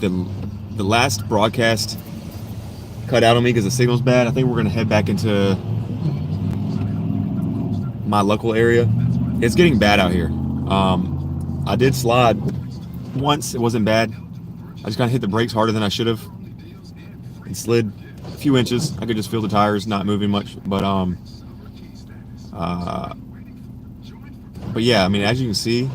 the last broadcast cut out on me because the signal's bad. I think we're gonna head back into my local area. It's getting bad out here. I did slide once. It wasn't bad. I just kind of hit the brakes harder than I should have and slid a few inches. I could just feel the tires not moving much. But yeah, I mean, as you can see,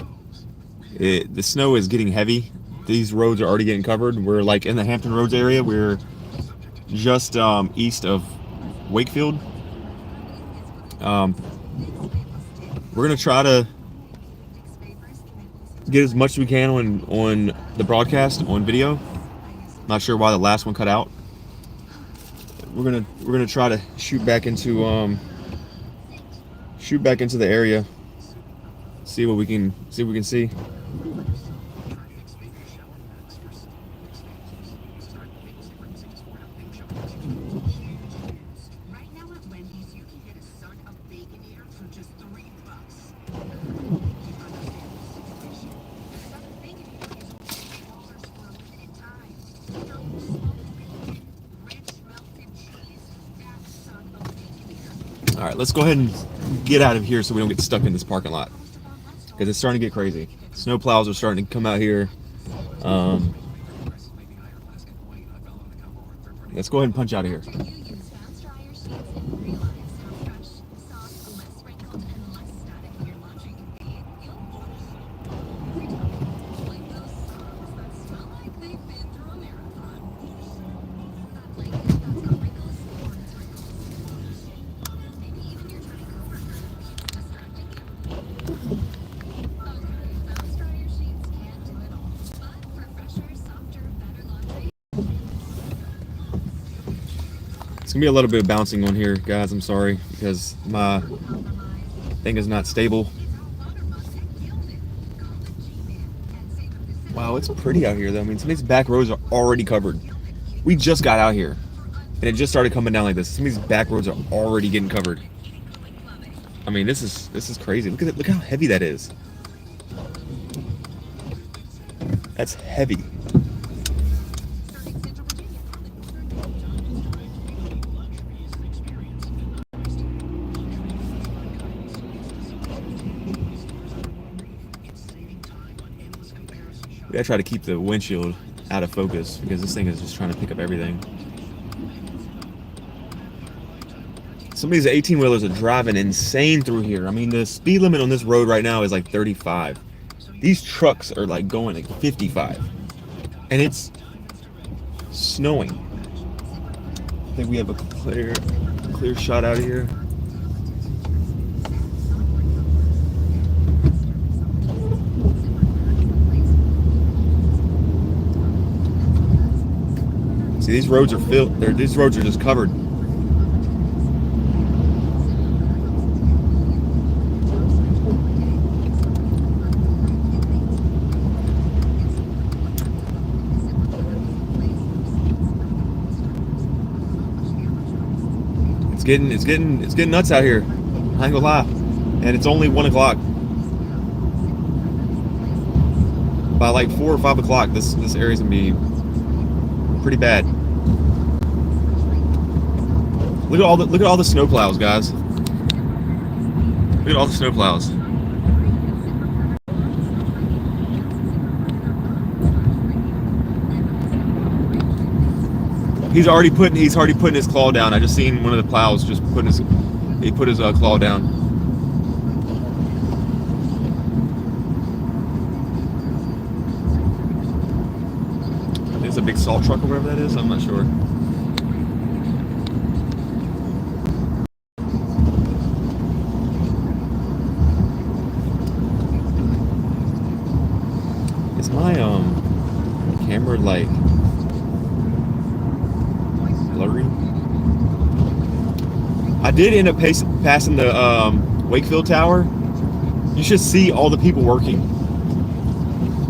the snow is getting heavy. These roads are already getting covered. We're like in the Hampton Roads area. We're just east of Wakefield. We're gonna try to get as much as we can on the broadcast on video. Not sure why the last one cut out. We're gonna try to shoot back into the area. See what we can see. All right, let's go ahead and get out of here so we don't get stuck in this parking lot because it's starting to get crazy. Snow plows are starting to come out here. Let's go ahead and punch out of here. It's gonna be a little bit of bouncing on here, guys. I'm sorry because my thing is not stable. Wow, it's pretty out here though. I mean, some of these back roads are already covered. We just got out here and it just started coming down like this. Some of these back roads are already getting covered. I mean, this is crazy. Look at it. Look how heavy that is. That's heavy. We gotta try to keep the windshield out of focus because this thing is just trying to pick up everything. Some of these 18-wheelers are driving insane through here. I mean, the speed limit on this road right now is like 35. These trucks are like going like 55. And it's snowing. I think we have a clear shot out of here. See, these roads are filled. These roads are just covered. It's getting nuts out here. I ain't gonna lie. And it's only 1 o'clock. By like 4 or 5 o'clock, this area's gonna be pretty bad. Look at all the snow plows, guys. Look at all the snow plows. He's already putting his claw down. I just seen one of the plows just put his claw down. It's a big salt truck or whatever that is. I'm not sure. Is my camera like blurry? I did end up passing the Wakefield Tower. You should see all the people working.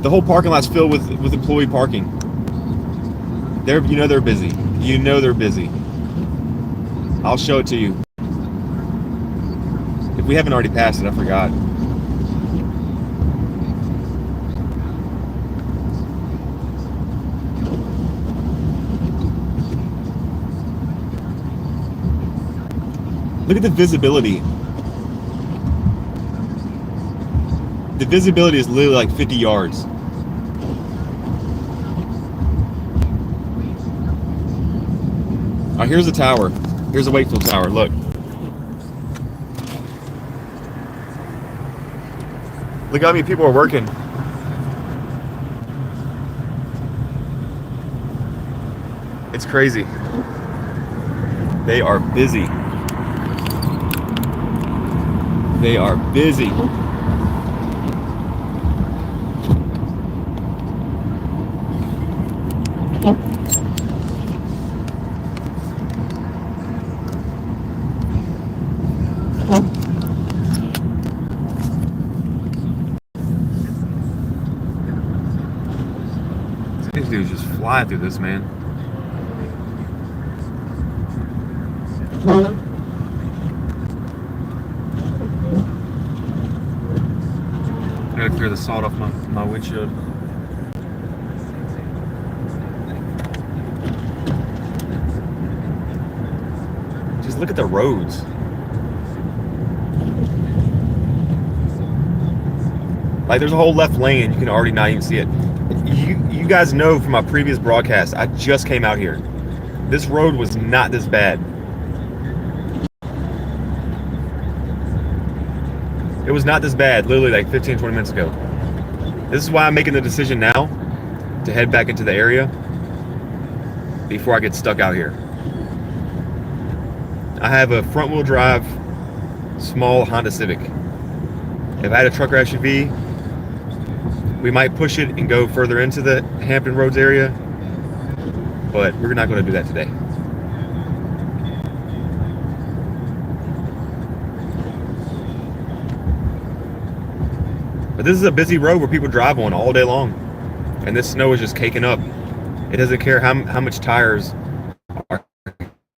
The whole parking lot's filled with employee parking. They're busy. You know they're busy. I'll show it to you. If we haven't already passed it, I forgot. Look at the visibility. The visibility is literally like 50 yards. All right, here's the tower. Here's the Wakefield Tower. Look. Look how many people are working. It's crazy. They are busy. They are busy. These dudes just fly through this, man. I gotta clear the salt off my windshield. Just look at the roads. Like, there's a whole left lane. You can already not even see it. You guys know from my previous broadcast, I just came out here. This road was not this bad. It was not this bad, literally like 15, 20 minutes ago. This is why I'm making the decision now to head back into the area before I get stuck out here. I have a front-wheel drive, small Honda Civic. If I had a truck or SUV, we might push it and go further into the Hampton Roads area, but we're not going to do that today. But this is a busy road where people drive on all day long, and this snow is just caking up. It doesn't care how much tires are on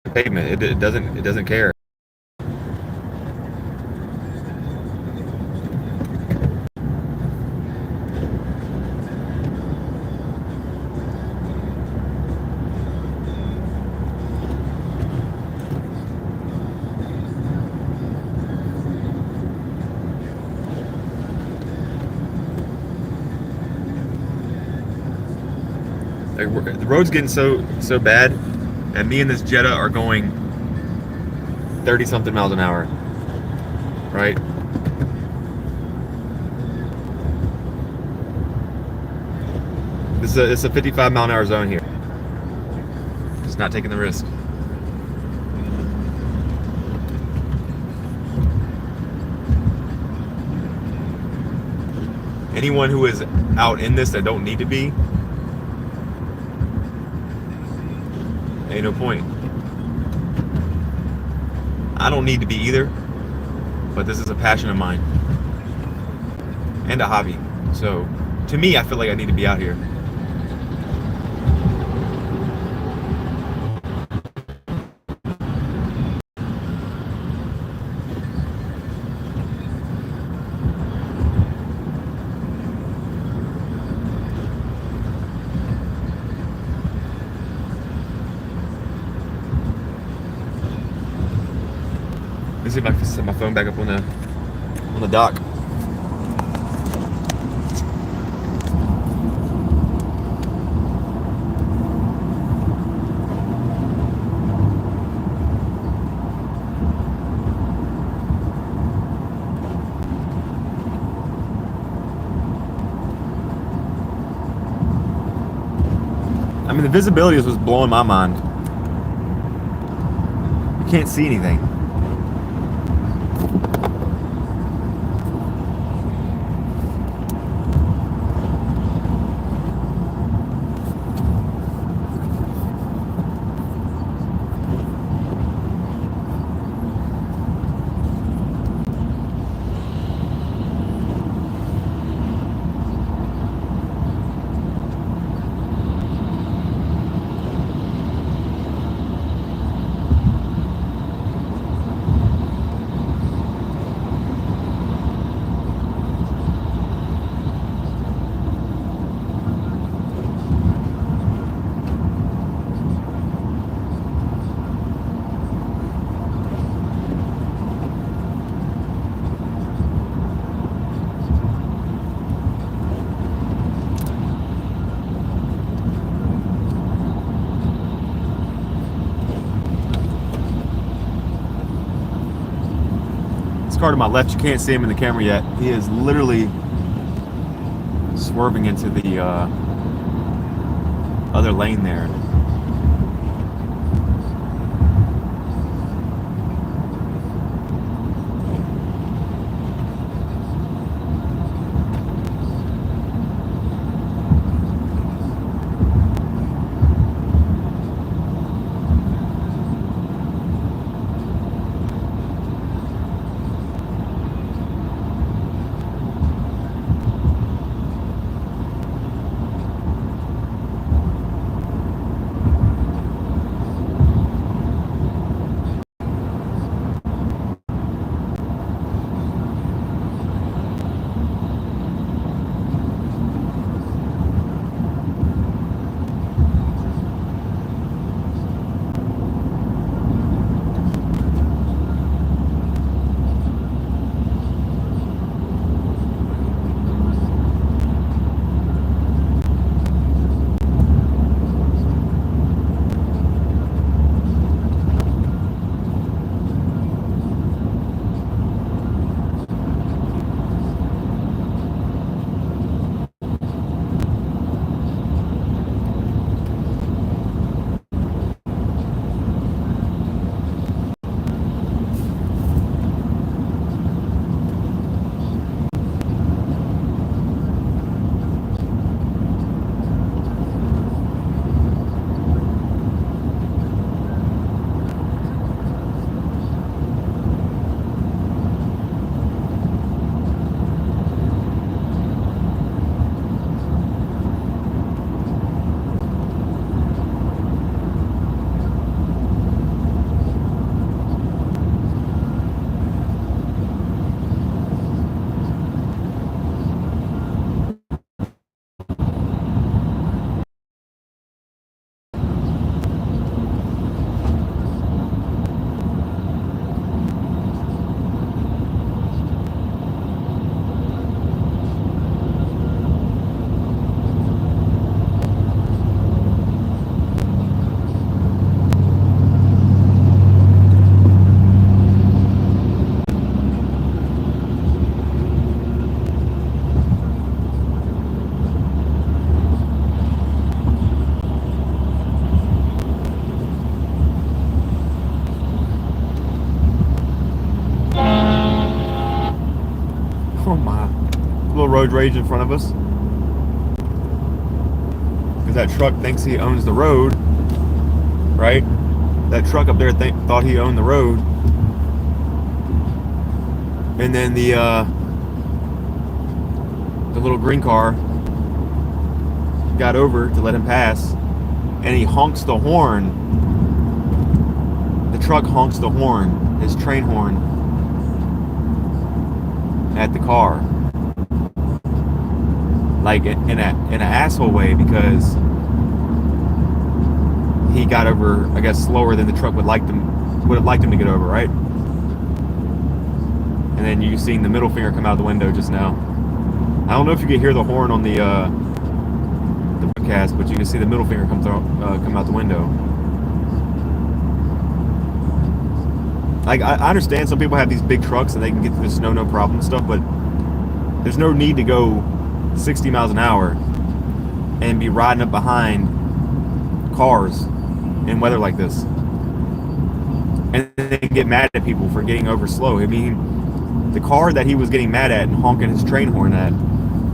the pavement. It doesn't care. The road's getting so bad, and me and this Jetta are going 30-something miles an hour, right? It's a 55 mile an hour zone here. Just not taking the risk. Anyone who is out in this that don't need to be, ain't no point. I don't need to be either, but this is a passion of mine and a hobby. So to me, I feel like I need to be out here. Let's see if I can set my phone back up on the dock. I mean, the visibility was blowing my mind. You can't see anything. car to my left, you can't see him in the camera yet. He is literally swerving into the other lane there. Oh my. A little road rage in front of us. Because that truck thinks he owns the road, right? That truck up there thought he owned the road. And then the little green car got over to let him pass, and he honks the horn. The truck honks the horn, his train horn, at the car, like in an asshole way, because he got over, I guess, slower than the truck would have liked him to get over, right? And then you seen the middle finger come out the window just now. I don't know if you can hear the horn on the podcast, but you can see the middle finger come out the window. Like, I understand some people have these big trucks and they can get through the snow no problem and stuff, but there's no need to go 60 miles an hour and be riding up behind cars in weather like this, and then get mad at people for getting over slow. I mean, the car that he was getting mad at and honking his train horn at,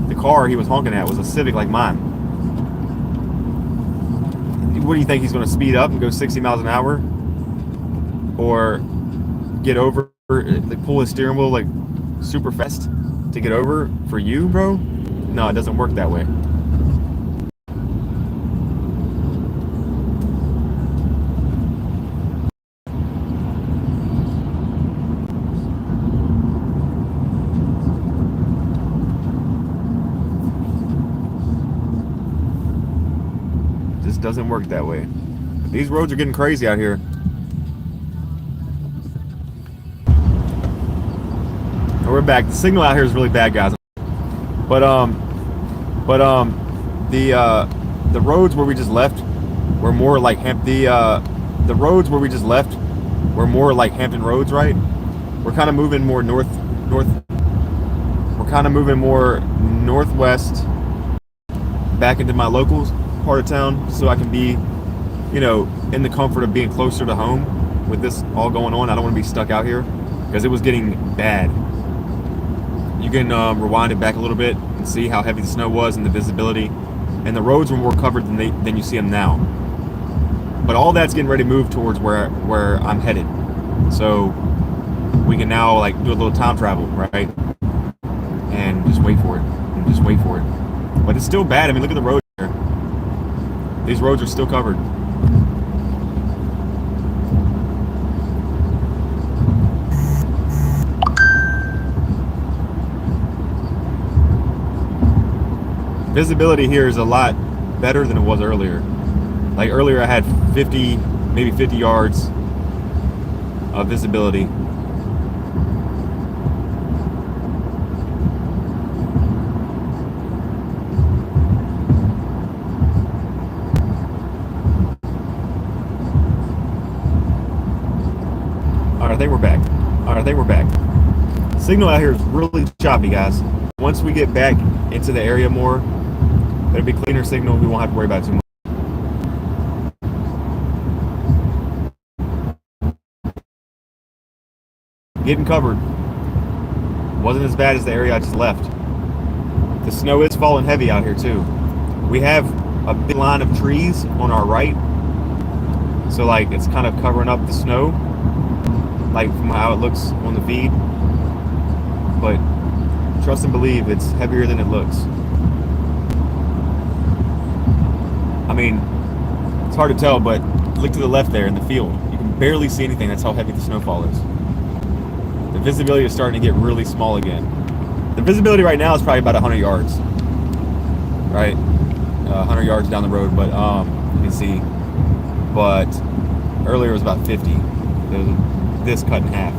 the car he was honking at was a Civic like mine. What do you think, he's going to speed up and go 60 miles an hour? Or get over, like pull his steering wheel like super fast to get over for you, bro? No, it doesn't work that way. Just doesn't work that way. These roads are getting crazy out here. We're back. The signal out here is really bad, guys. But the roads where we just left were more like the roads where we just left were more like Hampton roads, right? We're kind of moving more north. We're kind of moving more northwest back into my local part of town, so I can be, in the comfort of being closer to home with this all going on. I don't want to be stuck out here because it was getting bad. You can rewind it back a little bit and see how heavy the snow was and the visibility, and the roads were more covered than you see them now. But all that's getting ready to move towards where I'm headed, so we can now like do a little time travel, right? And just wait for it, and just wait for it. But it's still bad. I mean, look at the road here. These roads are still covered. Visibility here is a lot better than it was earlier. Like earlier I had 50, maybe 50 yards of visibility. All right, I think we're back. Signal out here is really choppy, guys. Once we get back into the area more, it'll be cleaner signal. We won't have to worry about it too much. Getting covered. Wasn't as bad as the area I just left. The snow is falling heavy out here too. We have a big line of trees on our right, so like it's kind of covering up the snow, like from how it looks on the feed. But trust and believe, it's heavier than it looks. I mean, it's hard to tell, but look to the left there in the field. You can barely see anything. That's how heavy the snowfall is. The visibility is starting to get really small again. The visibility right now is probably about 100 yards, right? 100 yards down the road, but you can see. But earlier it was about 50. It was this cut in half.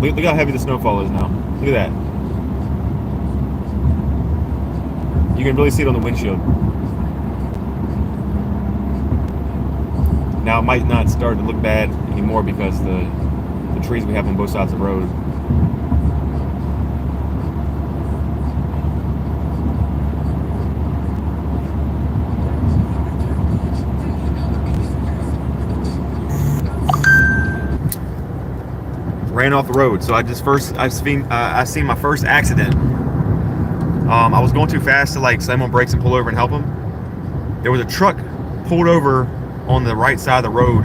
Look how heavy the snowfall is now. Look at that. You can really see it on the windshield. Now it might not start to look bad anymore because the trees we have on both sides of the road. Ran off the road, so I've seen my first accident. I was going too fast to like slam on brakes and pull over and help him. There was a truck pulled over on the right side of the road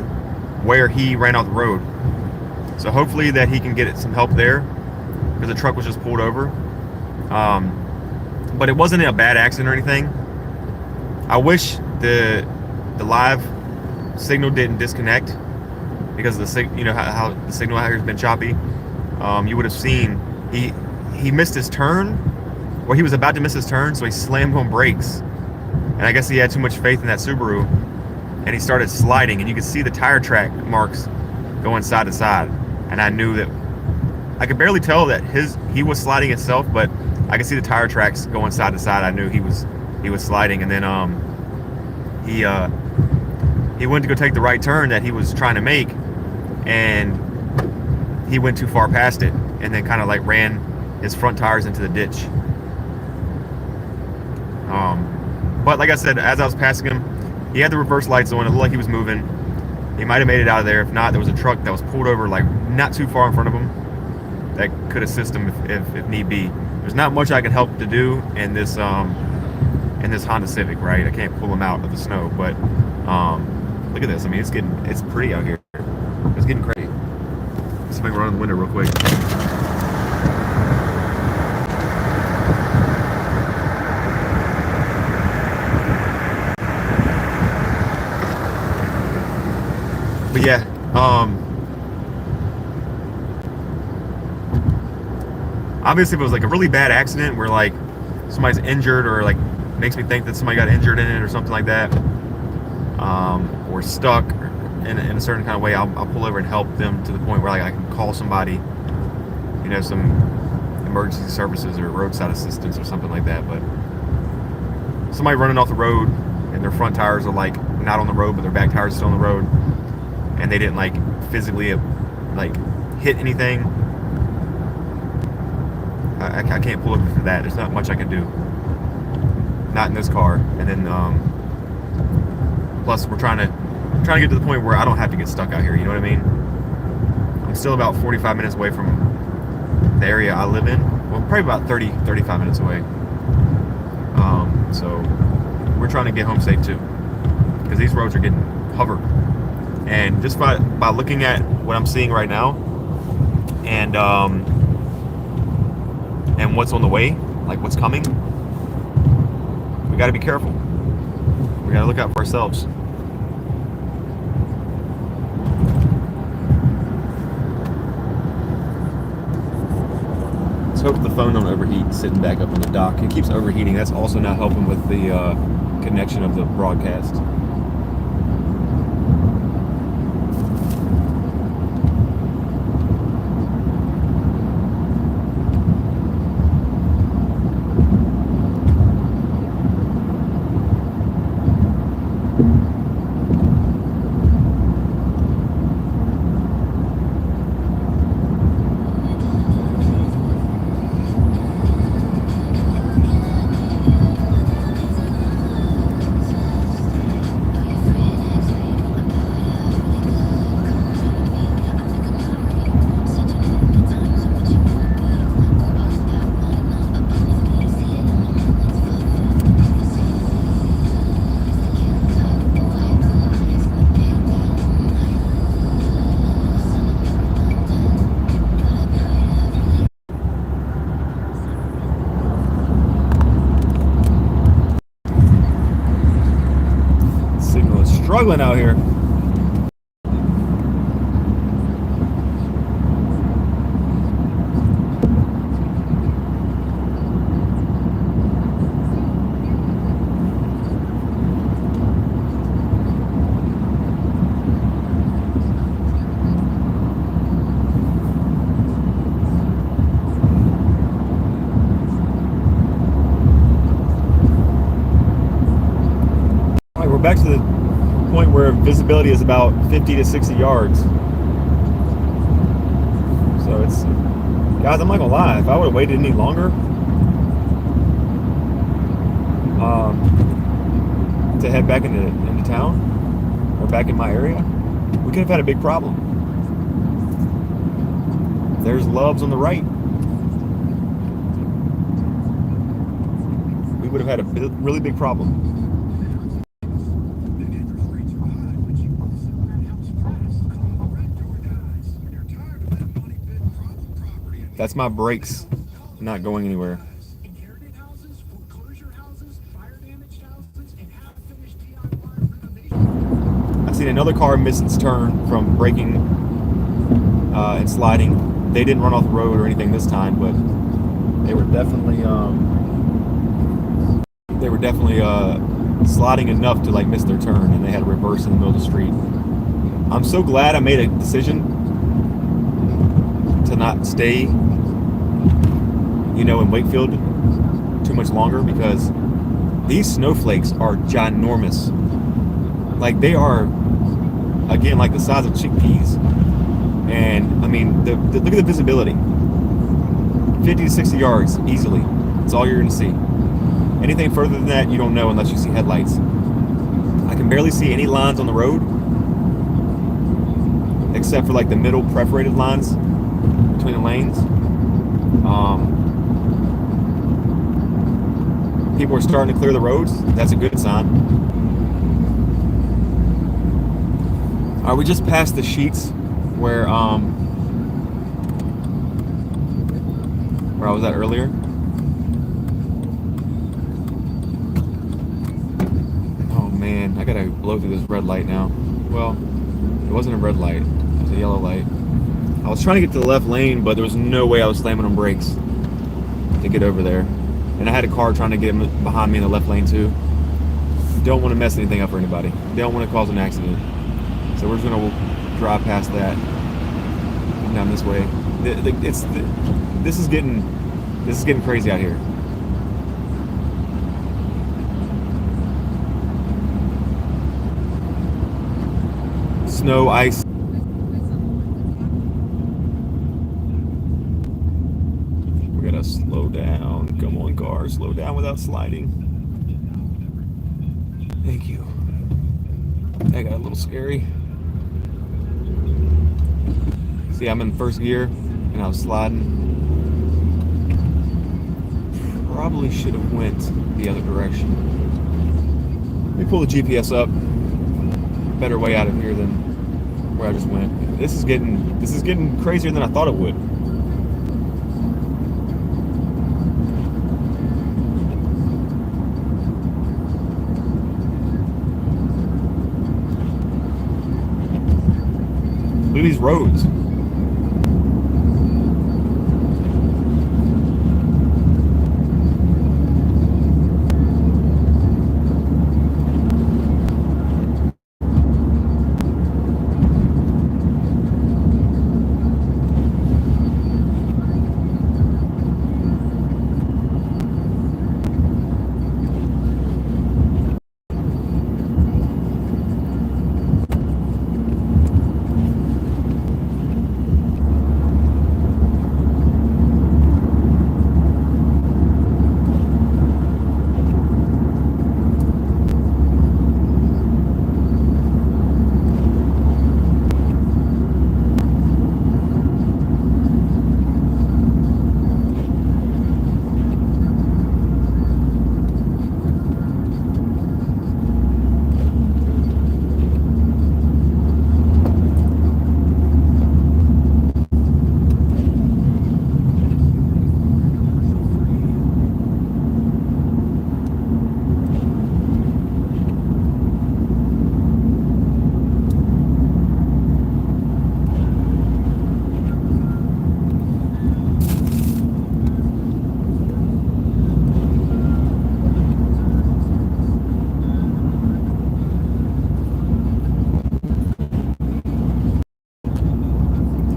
where he ran off the road. So hopefully that he can get some help there, because the truck was just pulled over. But it wasn't a bad accident or anything. I wish the live signal didn't disconnect, because the how the signal out here has been choppy. You would have seen he missed his turn, or he was about to miss his turn, so he slammed on brakes. And I guess he had too much faith in that Subaru, and he started sliding, and you could see the tire track marks going side to side. And I knew that I could barely tell that he was sliding itself, but I could see the tire tracks going side to side. I knew he was sliding, and then he went to go take the right turn that he was trying to make, and he went too far past it, and then kind of like ran his front tires into the ditch. But like I said, as I was passing him, he had the reverse lights on. It looked like he was moving. He might have made it out of there. If not, there was a truck that was pulled over like not too far in front of him that could assist him if need be. There's not much I can help to do in this Honda Civic, right? I can't pull him out of the snow, but look at this. I mean, it's pretty out here. It's getting crazy. Let's see if I can run on the window real quick. But yeah, obviously if it was like a really bad accident where like somebody's injured, or like makes me think that somebody got injured in it or something like that, or stuck in a certain kind of way, I'll pull over and help them to the point where like I can call somebody, some emergency services or roadside assistance or something like that. But somebody running off the road and their front tires are like not on the road, but their back tires are still on the road, and they didn't like physically like hit anything, I can't pull over for that. There's not much I can do, not in this car. And then plus we're trying to get to the point where I don't have to get stuck out here, you know what I mean? I'm still about 45 minutes away from the area I live in. Well, probably about 35 minutes away. So we're trying to get home safe too, because these roads are getting hovered. And just by looking at what I'm seeing right now, and what's on the way, like what's coming, we got to be careful. We got to look out for ourselves. Let's hope the phone don't overheat sitting back up on the dock. It keeps overheating. That's also not helping with the connection of the broadcast. Struggling out here. All right, we're back to the point where visibility is about 50 to 60 yards. So it's, guys, I'm not gonna lie, if I would have waited any longer to head back into town or back in my area, we could have had a big problem. There's Loves on the right. We would have had a really big problem. That's my brakes not going anywhere. I've seen another car miss its turn from braking and sliding. They didn't run off the road or anything this time, but they were definitely sliding enough to like miss their turn, and they had to reverse in the middle of the street. I'm so glad I made a decision to not stay, in Wakefield too much longer, because these snowflakes are ginormous. Like, they are, again, like the size of chickpeas. And I mean, look at the visibility. 50 to 60 yards easily. That's all you're going to see. Anything further than that, you don't know unless you see headlights. I can barely see any lines on the road, except for like the middle perforated lines between the lanes. People are starting to clear the roads. That's a good sign. All right, we just passed the sheets where I was at earlier. Oh man, I gotta blow through this red light now. Well, it wasn't a red light, it was a yellow light. I was trying to get to the left lane, but there was no way I was slamming on brakes to get over there. And and I had a car trying to get behind me in the left lane too. Don't want to mess anything up for anybody. Don't want to cause an accident. So we're just gonna drive past that, down this way. This is getting crazy out here. Snow, ice. We gotta slow down. Come on, car, slow down without sliding. Thank you. That got a little scary. See, I'm in first gear and I was sliding. Probably should have went the other direction. Let me pull the GPS up. Better way out of here than where I just went. This is getting crazier than I thought it would. Look at these roads.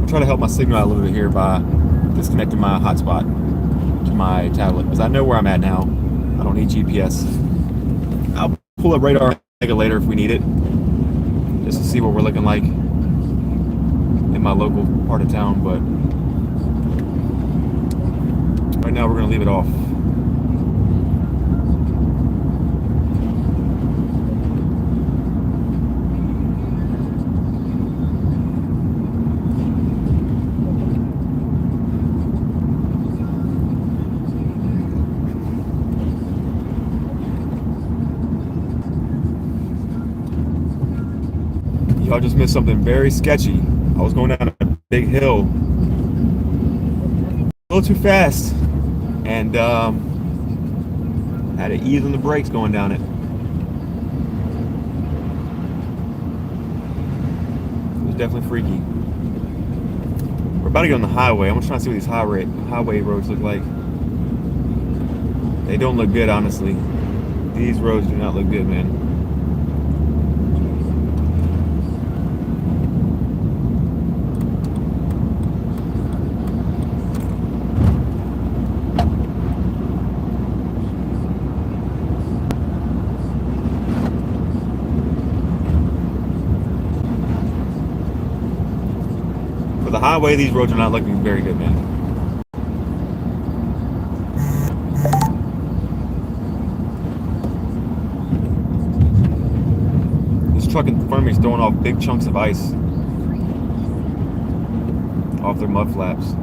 Try to help my signal out a little bit here by disconnecting my hotspot to my tablet, because I know where I'm at now. I don't need GPS. I'll pull up radar later if we need it, just to see what we're looking like in my local part of town, but right now we're going to leave it off. Y'all just missed something very sketchy. I was going down a big hill a little too fast, and had to ease on the brakes going down it. It was definitely freaky. We're about to get on the highway. I'm trying to see what these highway roads look like. They don't look good, honestly. These roads do not look good, man. For the highway, these roads are not looking very good, man. This truck in front of me is throwing off big chunks of ice off their mud flaps.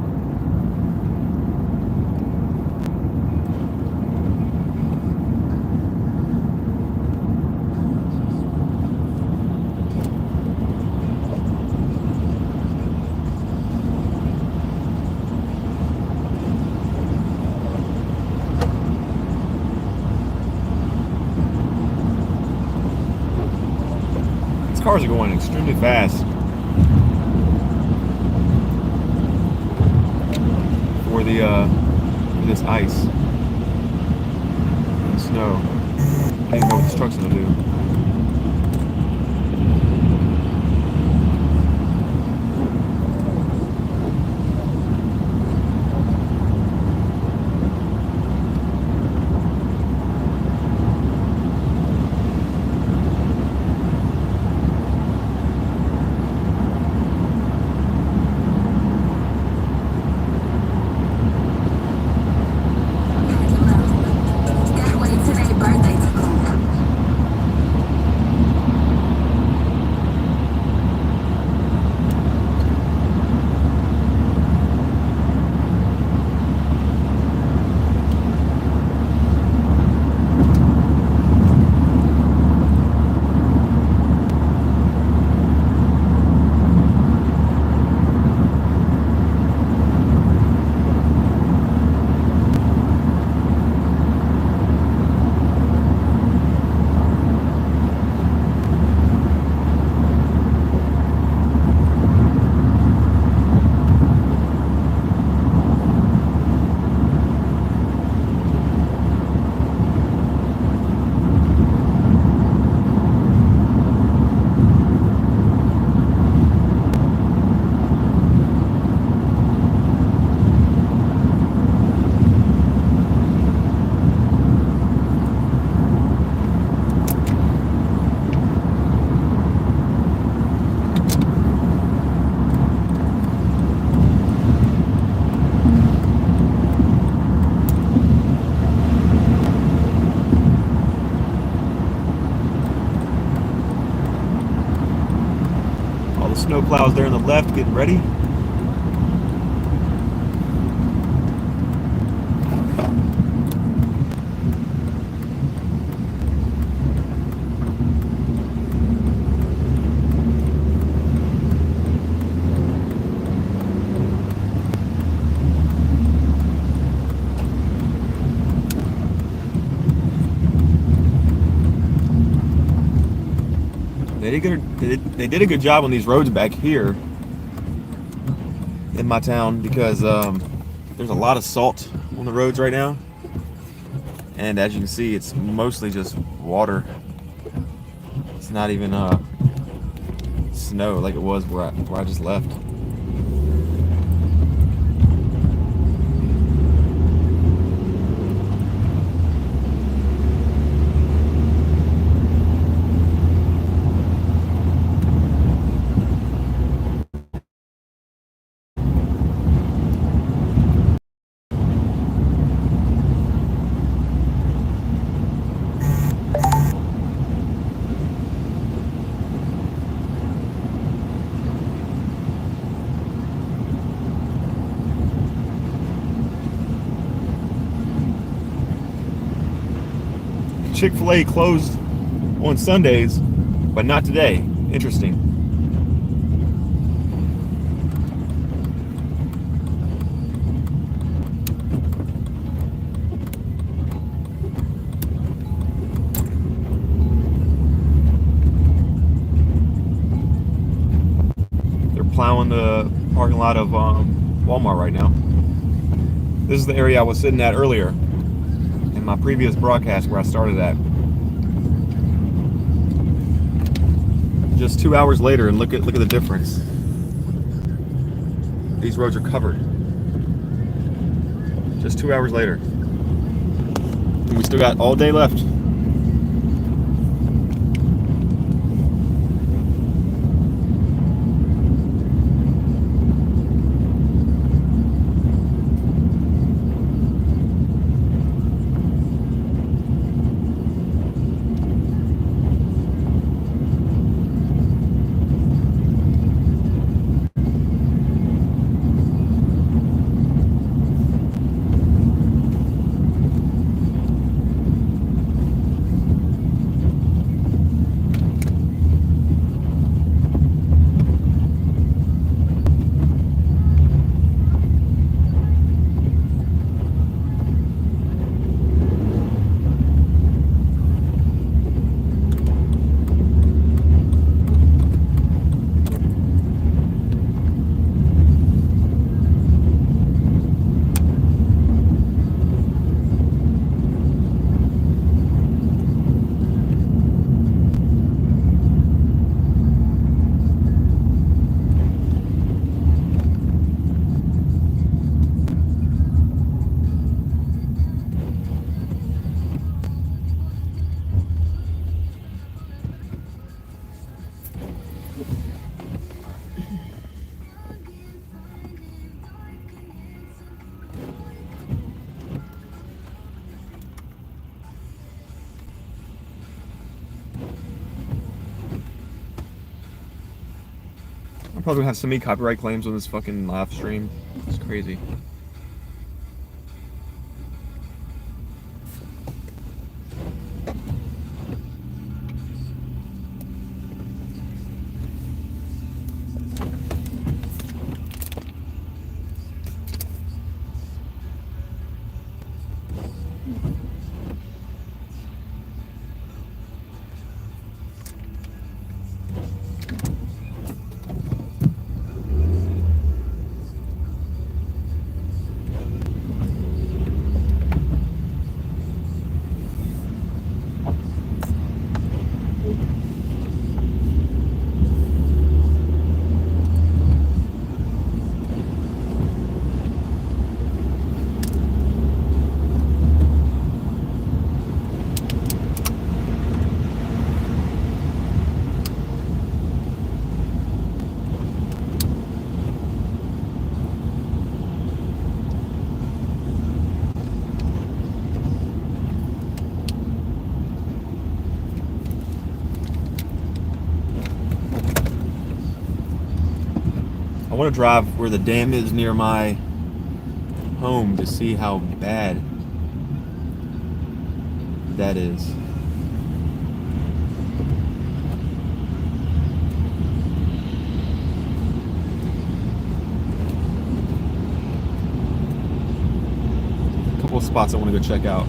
Cars are going extremely fast for this ice. snow. I don't even know what this truck's gonna do. All the snow plows there on the left getting ready. They did a good job on these roads back here in my town because there's a lot of salt on the roads right now, and as you can see, it's mostly just water. It's not even snow like it was where I just left. Chick-fil-A closed on Sundays, but not today. Interesting. They're plowing the parking lot of Walmart right now. This is the area I was sitting at earlier in my previous broadcast where I started at. Just 2 hours later, and look at the difference. These roads are covered. Just 2 hours later. And we still got all day left. probably have so many copyright claims on this fucking live stream. It's crazy. I want to drive where the dam is near my home to see how bad that is. A couple of spots I want to go check out.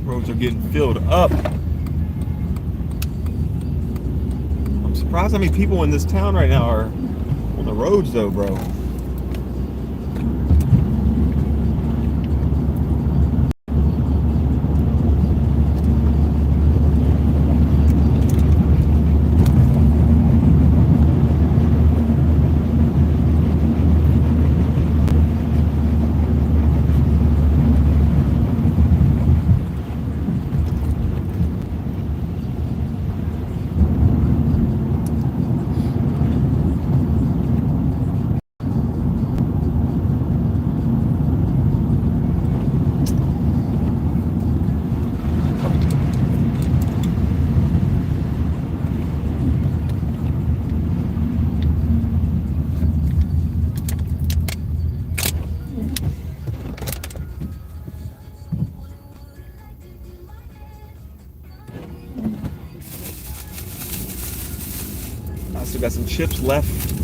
Roads are getting filled up. I'm surprised how many people in this town right now are on the roads though, bro. Got some chips left.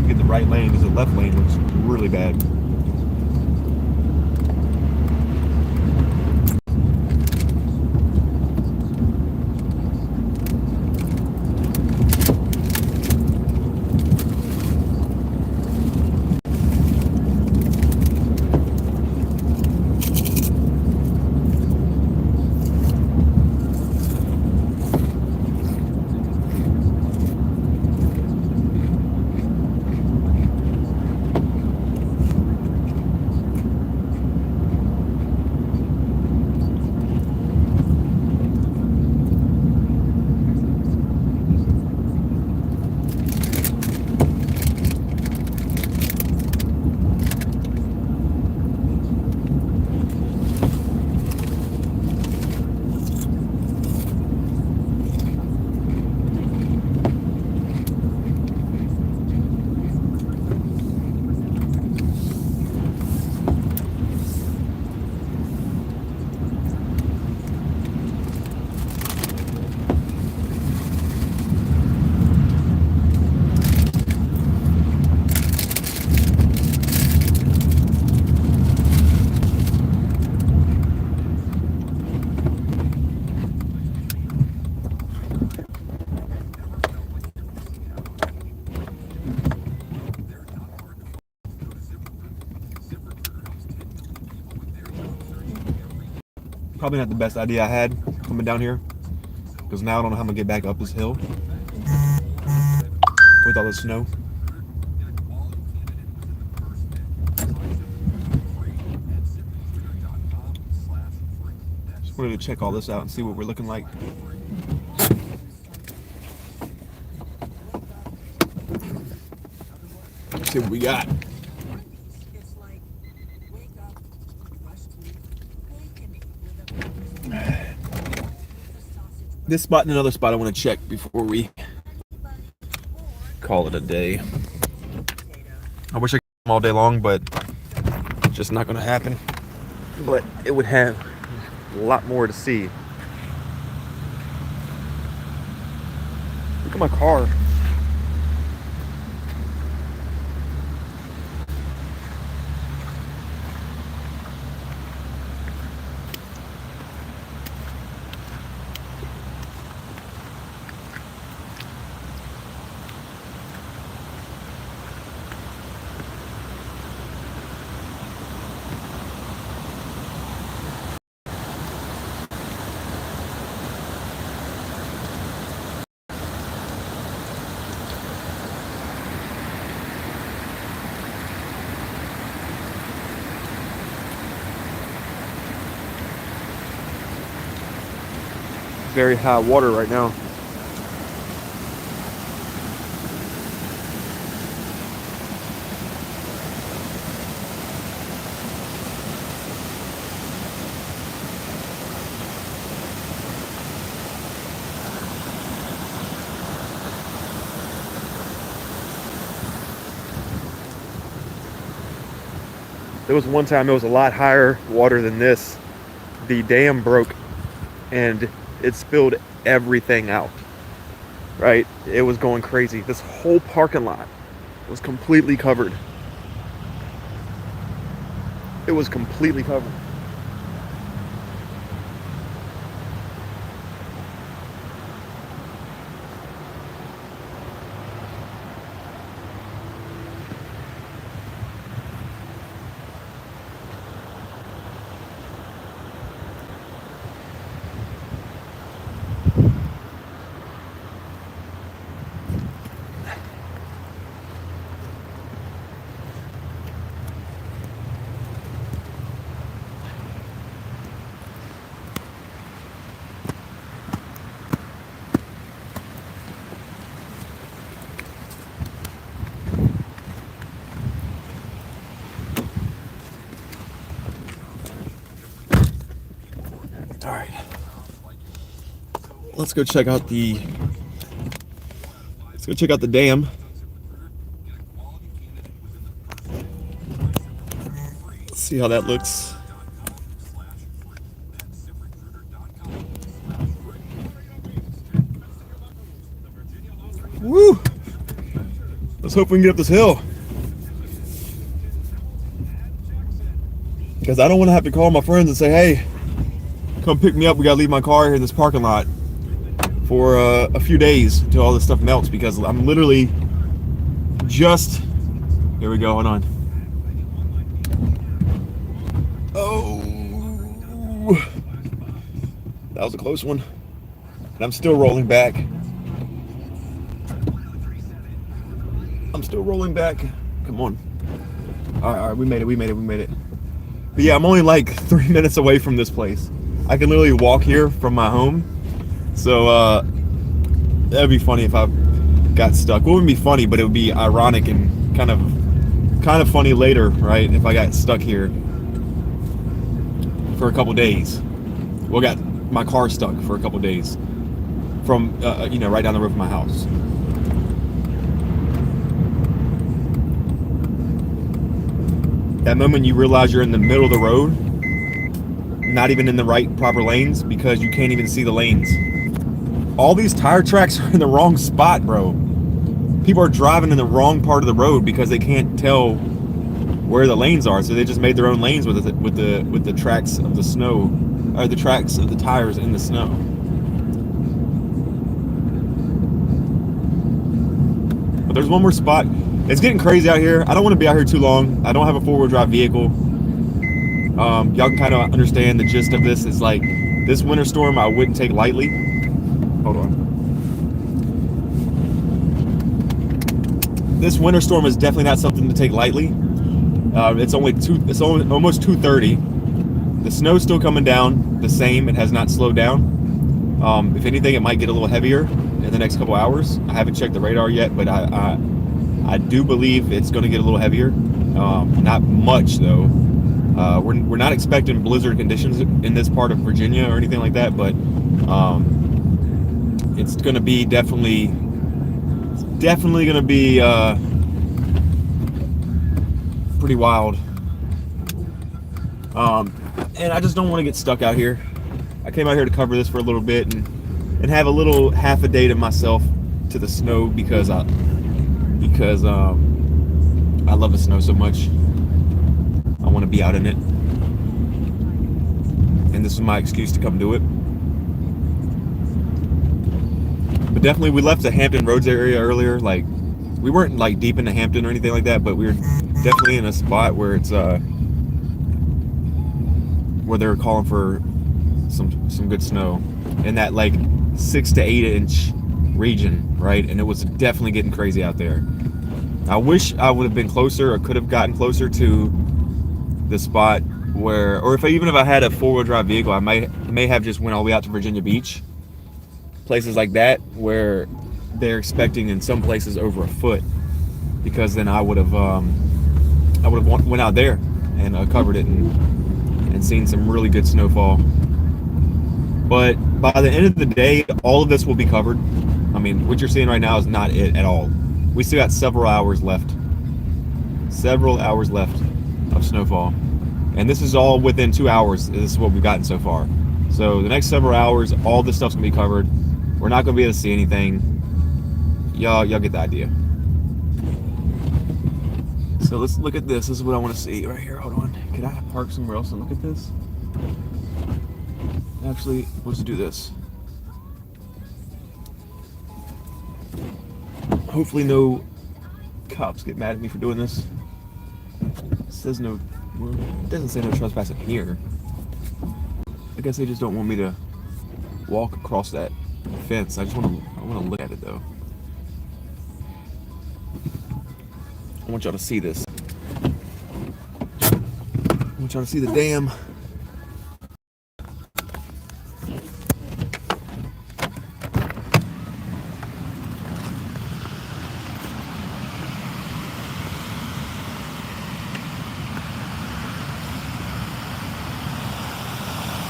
Get the right lane because the left lane looks really bad. Probably not the best idea I had coming down here, because now I don't know how I'm gonna get back up this hill with all the snow. Just wanted to check all this out and see what we're looking like. Let's see what we got. This spot and another spot I want to check before we call it a day. I wish I could come all day long, but it's just not going to happen. But it would have a lot more to see. Look at my car. Very high water right now. There was one time it was a lot higher water than this. The dam broke and it spilled everything out, right? It was going crazy. This whole parking lot was completely covered. It was completely covered. All right, let's go check out the dam. Let's see how that looks. Woo! Let's hope we can get up this hill, because I don't want to have to call my friends and say, hey, come pick me up. We gotta leave my car here in this parking lot for a few days until all this stuff melts, because I'm literally just, here we go, hold on. Oh, that was a close one. And I'm still rolling back. I'm still rolling back. Come on. All right, we made it. But yeah, I'm only like 3 minutes away from this place. I can literally walk here from my home. So that'd be funny if I got stuck. Well, it wouldn't be funny, but it would be ironic and kind of funny later, right? If I got stuck here for a couple days. Well, got my car stuck for a couple days from right down the road from my house. That moment you realize you're in the middle of the road, not even in the right proper lanes, because you can't even see the lanes. All these tire tracks are in the wrong spot, bro. People are driving in the wrong part of the road because they can't tell where the lanes are, so they just made their own lanes with the tracks of the snow, or the tracks of the tires in the snow. But there's one more spot. It's getting crazy out here. I don't want to be out here too long. I don't have a four-wheel drive vehicle. Y'all can kind of understand the gist of this. It's like this winter storm I wouldn't take lightly. Hold on. This winter storm is definitely not something to take lightly. It's almost 2:30. The snow's still coming down the same. It has not slowed down. If anything, it might get a little heavier in the next couple hours. I haven't checked the radar yet, but I do believe it's going to get a little heavier. Not much though. We're not expecting blizzard conditions in this part of Virginia or anything like that, but it's going to be definitely going to be pretty wild. And I just don't want to get stuck out here. I came out here to cover this for a little bit and have a little half a day to myself to the snow, because I love the snow so much. I want to be out in it, and this is my excuse to come do it. But definitely, we left the Hampton Roads area earlier. Like, we weren't like deep into Hampton or anything like that, but we were definitely in a spot where it's where they were calling for some good snow in that like 6 to 8 inch region, right? And it was definitely getting crazy out there. I wish I would have been closer, or could have gotten closer to the spot where, or even if I had a four-wheel drive vehicle, I may have just went all the way out to Virginia Beach, places like that where they're expecting in some places over a foot, because then I would have went out there and covered it and seen some really good snowfall. But by the end of the day, all of this will be covered. I mean, what you're seeing right now is not it at all. We still got several hours left. of snowfall. And this is all within 2 hours. This is what we've gotten so far. So the next several hours, all this stuff's gonna be covered. We're not gonna be able to see anything. Y'all get the idea. So let's look at this. This is what I want to see right here. Hold on. Can I park somewhere else and look at this? Actually, let's do this. Hopefully no cops get mad at me for doing this. It says no, well, it doesn't say no trespassing here. I guess they just don't want me to walk across that fence. I want to look at it though. I want y'all to see this. I want y'all to see the dam.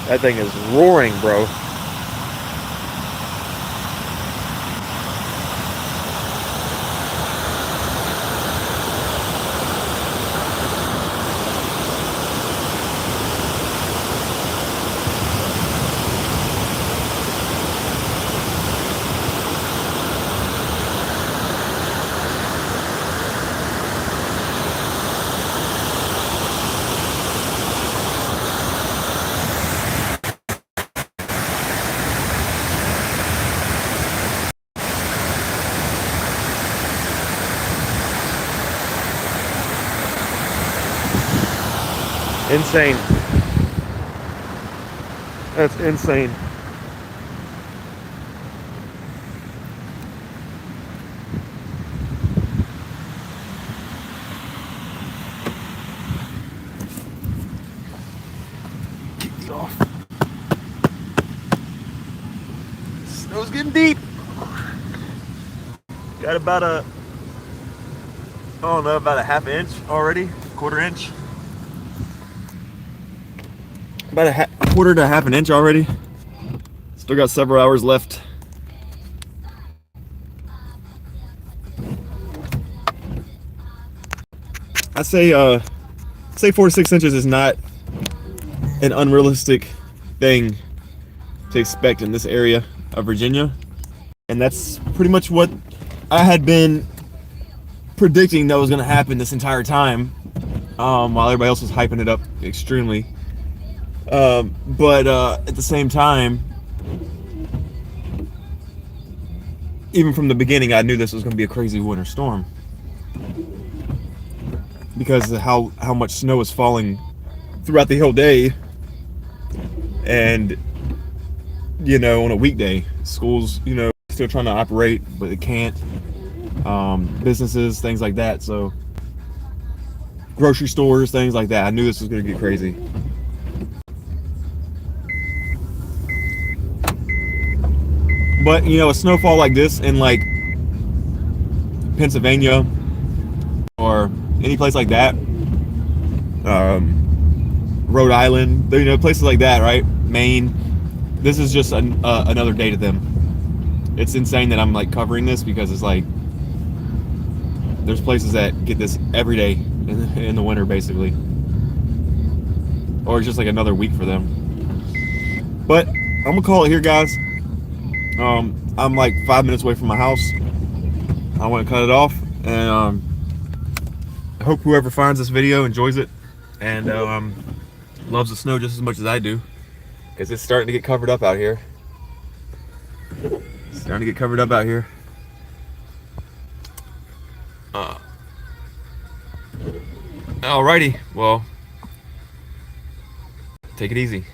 That thing is roaring, bro. Insane. That's insane. Kick these off. Snow's getting deep. Got about a, I don't know, about a half inch already, quarter inch. About a quarter to half an inch already. Still got several hours left. I say 4 to 6 inches is not an unrealistic thing to expect in this area of Virginia, and that's pretty much what I had been predicting that was going to happen this entire time, while everybody else was hyping it up extremely. But at the same time, even from the beginning, I knew this was going to be a crazy winter storm because of how much snow was falling throughout the whole day. And, you know, on a weekday, schools, you know, still trying to operate, but it can't. Businesses, things like that. So grocery stores, things like that. I knew this was going to get crazy. But, you know, a snowfall like this in like Pennsylvania or any place like that, Rhode Island, you know, places like that, right? Maine, this is just another day to them. It's insane that I'm like covering this because it's like there's places that get this every day in the winter basically, or it's just like another week for them. But I'm gonna call it here, guys. I'm like 5 minutes away from my house. I want to cut it off, and I hope whoever finds this video enjoys it and loves the snow just as much as I do, because it's starting to get covered up out here. It's starting to get covered up out here. Alrighty, well, take it easy.